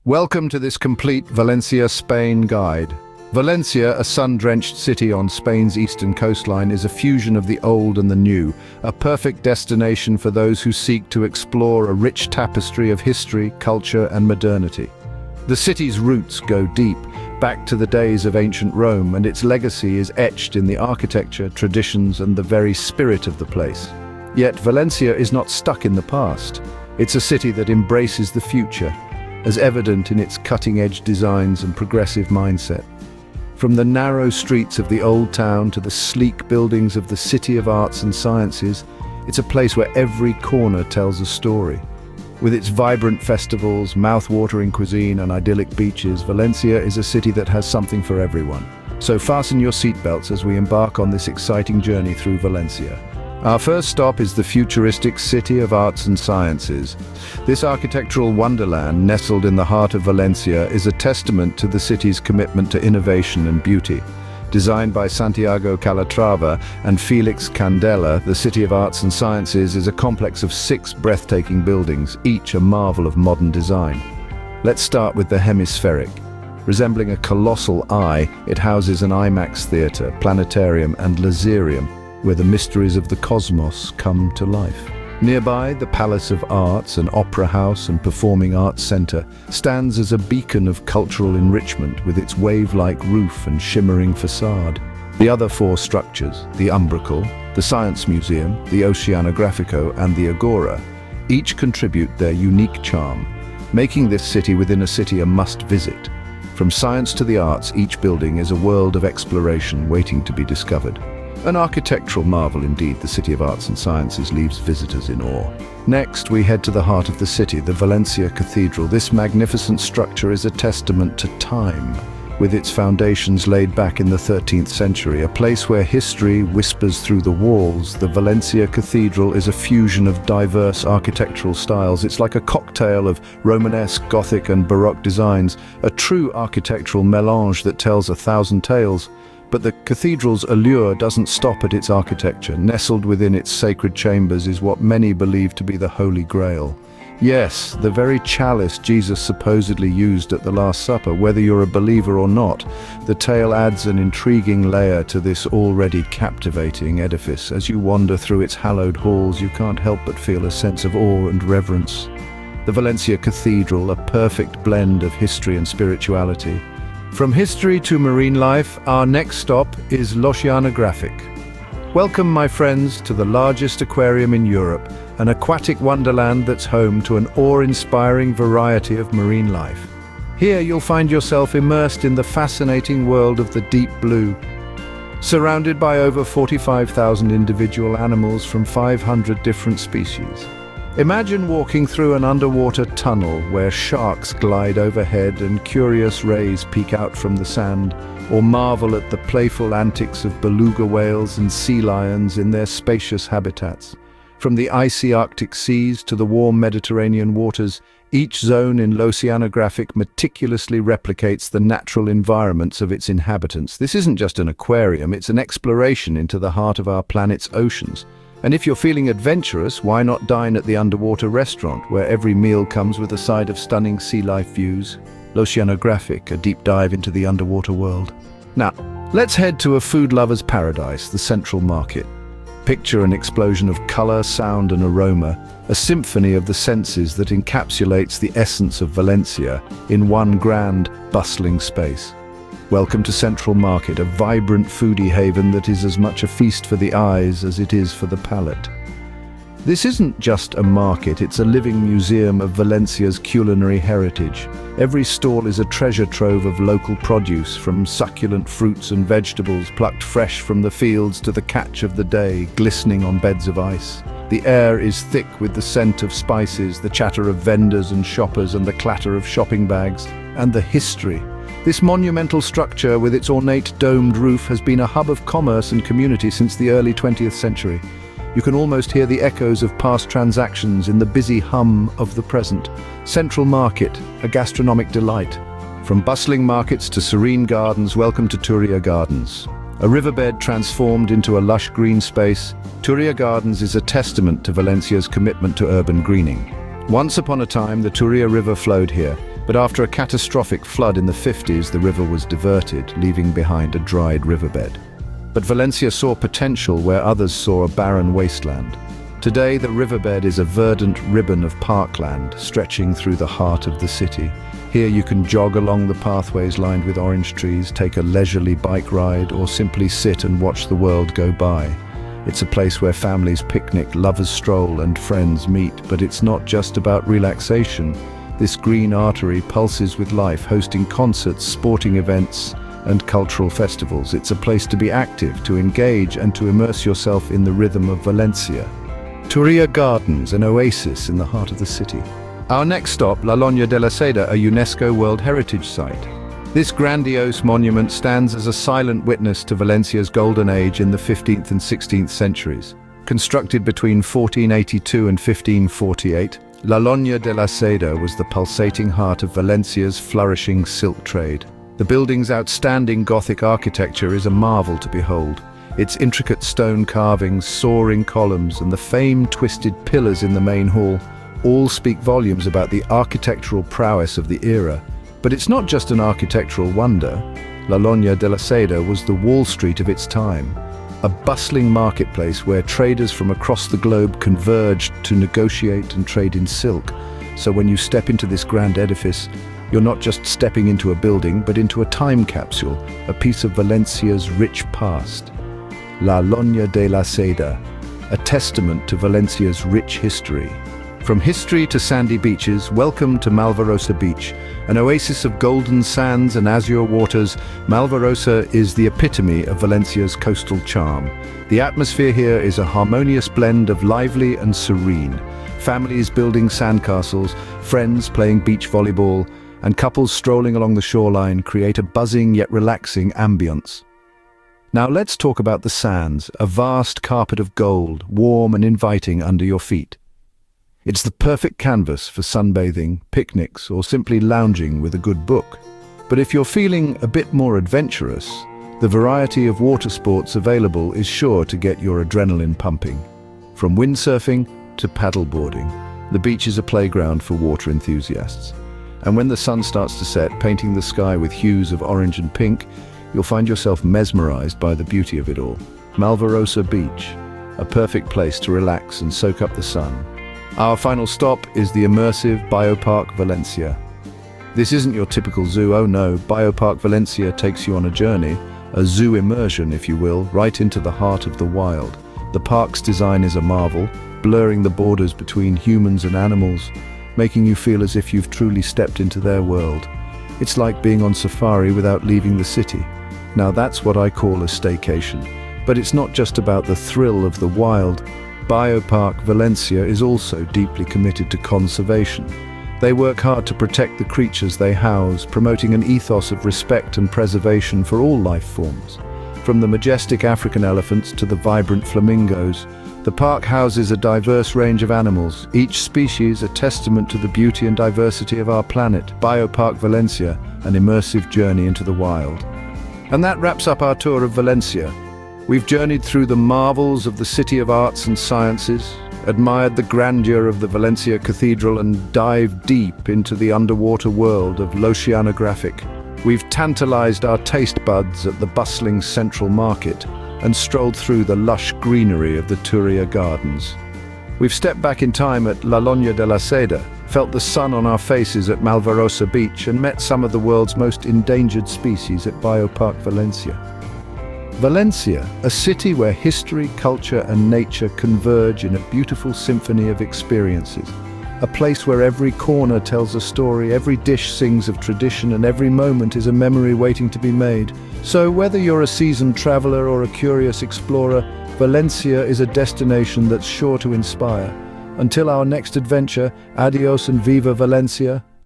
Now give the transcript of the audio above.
Welcome to this complete Valencia, Spain guide. Valencia, a sun-drenched city on Spain's eastern coastline, is a fusion of the old and the new, a perfect destination for those who seek to explore a rich tapestry of history, culture, and modernity. The city's roots go deep, back to the days of ancient Rome, and its legacy is etched in the architecture, traditions, and the very spirit of the place. Yet Valencia is not stuck in the past. It's a city that embraces the future, as evident in its cutting-edge designs and progressive mindset. From the narrow streets of the old town to the sleek buildings of the City of Arts and Sciences, it's a place where every corner tells a story. With its vibrant festivals, mouth-watering cuisine, and idyllic beaches, Valencia is a city that has something for everyone. So fasten your seatbelts as we embark on this exciting journey through Valencia. Our first stop is the futuristic City of Arts and Sciences. This architectural wonderland, nestled in the heart of Valencia, is a testament to the city's commitment to innovation and beauty. Designed by Santiago Calatrava and Felix Candela, the City of Arts and Sciences is a complex of 6 breathtaking buildings, each a marvel of modern design. Let's start with the hemispheric. Resembling a colossal eye, it houses an IMAX theatre, planetarium, and laserium, where the mysteries of the cosmos come to life. Nearby, the Palace of Arts, an opera house and performing arts centre, stands as a beacon of cultural enrichment with its wave-like roof and shimmering facade. The other 4 structures, the Umbracal, the Science Museum, the Oceanográfico, and the Agora, each contribute their unique charm, making this city within a city a must-visit. From science to the arts, each building is a world of exploration waiting to be discovered. An architectural marvel indeed, the City of Arts and Sciences leaves visitors in awe. Next, we head to the heart of the city, the Valencia Cathedral. This magnificent structure is a testament to time, with its foundations laid back in the 13th century, a place where history whispers through the walls. The Valencia Cathedral is a fusion of diverse architectural styles. It's like a cocktail of Romanesque, Gothic, and Baroque designs, a true architectural melange that tells 1,000 tales. But the cathedral's allure doesn't stop at its architecture. Nestled within its sacred chambers is what many believe to be the Holy Grail. Yes, the very chalice Jesus supposedly used at the Last Supper. Whether you're a believer or not, the tale adds an intriguing layer to this already captivating edifice. As you wander through its hallowed halls, you can't help but feel a sense of awe and reverence. The Valencia Cathedral, a perfect blend of history and spirituality. From history to marine life, our next stop is L'Oceanographic. Welcome, my friends, to the largest aquarium in Europe, an aquatic wonderland that's home to an awe-inspiring variety of marine life. Here you'll find yourself immersed in the fascinating world of the deep blue, surrounded by over 45,000 individual animals from 500 different species. Imagine walking through an underwater tunnel where sharks glide overhead and curious rays peek out from the sand, or marvel at the playful antics of beluga whales and sea lions in their spacious habitats. From the icy Arctic seas to the warm Mediterranean waters, each zone in L'Oceanographic meticulously replicates the natural environments of its inhabitants. This isn't just an aquarium, it's an exploration into the heart of our planet's oceans. And if you're feeling adventurous, why not dine at the underwater restaurant, where every meal comes with a side of stunning sea life views? L'Oceanographic, a deep dive into the underwater world. Now, let's head to a food lover's paradise, the Central Market. Picture an explosion of color, sound, and aroma, a symphony of the senses that encapsulates the essence of Valencia in one grand, bustling space. Welcome to Central Market, a vibrant foodie haven that is as much a feast for the eyes as it is for the palate. This isn't just a market, it's a living museum of Valencia's culinary heritage. Every stall is a treasure trove of local produce, from succulent fruits and vegetables plucked fresh from the fields to the catch of the day, glistening on beds of ice. The air is thick with the scent of spices, the chatter of vendors and shoppers, and the clatter of shopping bags. And the history. This monumental structure, with its ornate domed roof, has been a hub of commerce and community since the early 20th century. You can almost hear the echoes of past transactions in the busy hum of the present. Central Market, a gastronomic delight. From bustling markets to serene gardens, welcome to Turia Gardens. A riverbed transformed into a lush green space, Turia Gardens is a testament to Valencia's commitment to urban greening. Once upon a time, the Turia River flowed here, But after a catastrophic flood in the 50s, the river was diverted, leaving behind a dried riverbed. But Valencia saw potential where others saw a barren wasteland. Today, the riverbed is a verdant ribbon of parkland stretching through the heart of the city. Here you can jog along the pathways lined with orange trees, take a leisurely bike ride, or simply sit and watch the world go by. It's a place where families picnic, lovers stroll, and friends meet. But it's not just about relaxation. This green artery pulses with life, hosting concerts, sporting events, and cultural festivals. It's a place to be active, to engage, and to immerse yourself in the rhythm of Valencia. Turia Gardens, an oasis in the heart of the city. Our next stop, La Llonya de la Seda, a UNESCO World Heritage Site. This grandiose monument stands as a silent witness to Valencia's golden age in the 15th and 16th centuries. Constructed between 1482 and 1548, La Llonya de la Seda was the pulsating heart of Valencia's flourishing silk trade. The building's outstanding Gothic architecture is a marvel to behold. Its intricate stone carvings, soaring columns, and the famed twisted pillars in the main hall all speak volumes about the architectural prowess of the era. But it's not just an architectural wonder. La Llonya de la Seda was the Wall Street of its time, a bustling marketplace where traders from across the globe converged to negotiate and trade in silk. So when you step into this grand edifice, you're not just stepping into a building, but into a time capsule, a piece of Valencia's rich past. La Llonya de la Seda, a testament to Valencia's rich history. From history to sandy beaches, welcome to Malvarosa Beach, an oasis of golden sands and azure waters. Malvarosa is the epitome of Valencia's coastal charm. The atmosphere here is a harmonious blend of lively and serene. Families building sandcastles, friends playing beach volleyball, and couples strolling along the shoreline create a buzzing yet relaxing ambience. Now let's talk about the sands, a vast carpet of gold, warm and inviting under your feet. It's the perfect canvas for sunbathing, picnics, or simply lounging with a good book. But if you're feeling a bit more adventurous, the variety of water sports available is sure to get your adrenaline pumping. From windsurfing to paddleboarding, the beach is a playground for water enthusiasts. And when the sun starts to set, painting the sky with hues of orange and pink, you'll find yourself mesmerized by the beauty of it all. Malvarosa Beach, a perfect place to relax and soak up the sun. Our final stop is the immersive Biopark Valencia. This isn't your typical zoo, oh no. Biopark Valencia takes you on a journey, a zoo immersion if you will, right into the heart of the wild. The park's design is a marvel, blurring the borders between humans and animals, making you feel as if you've truly stepped into their world. It's like being on safari without leaving the city. Now that's what I call a staycation. But it's not just about the thrill of the wild. Biopark Valencia is also deeply committed to conservation. They work hard to protect the creatures they house, promoting an ethos of respect and preservation for all life forms. From the majestic African elephants to the vibrant flamingos, the park houses a diverse range of animals, each species a testament to the beauty and diversity of our planet. Biopark Valencia, an immersive journey into the wild. And that wraps up our tour of Valencia. We've journeyed through the marvels of the city of arts and sciences, admired the grandeur of the Valencia Cathedral, and dived deep into the underwater world of l'oceanographic. We've tantalized our taste buds at the bustling central market and strolled through the lush greenery of the Turia Gardens. We've stepped back in time at La Llonya de la Seda, felt the sun on our faces at Malvarosa Beach, and met some of the world's most endangered species at Biopark Valencia. Valencia, a city where history, culture and nature converge in a beautiful symphony of experiences. A place where every corner tells a story, every dish sings of tradition, and every moment is a memory waiting to be made. So whether you're a seasoned traveler or a curious explorer, Valencia is a destination that's sure to inspire. Until our next adventure, adios and viva Valencia.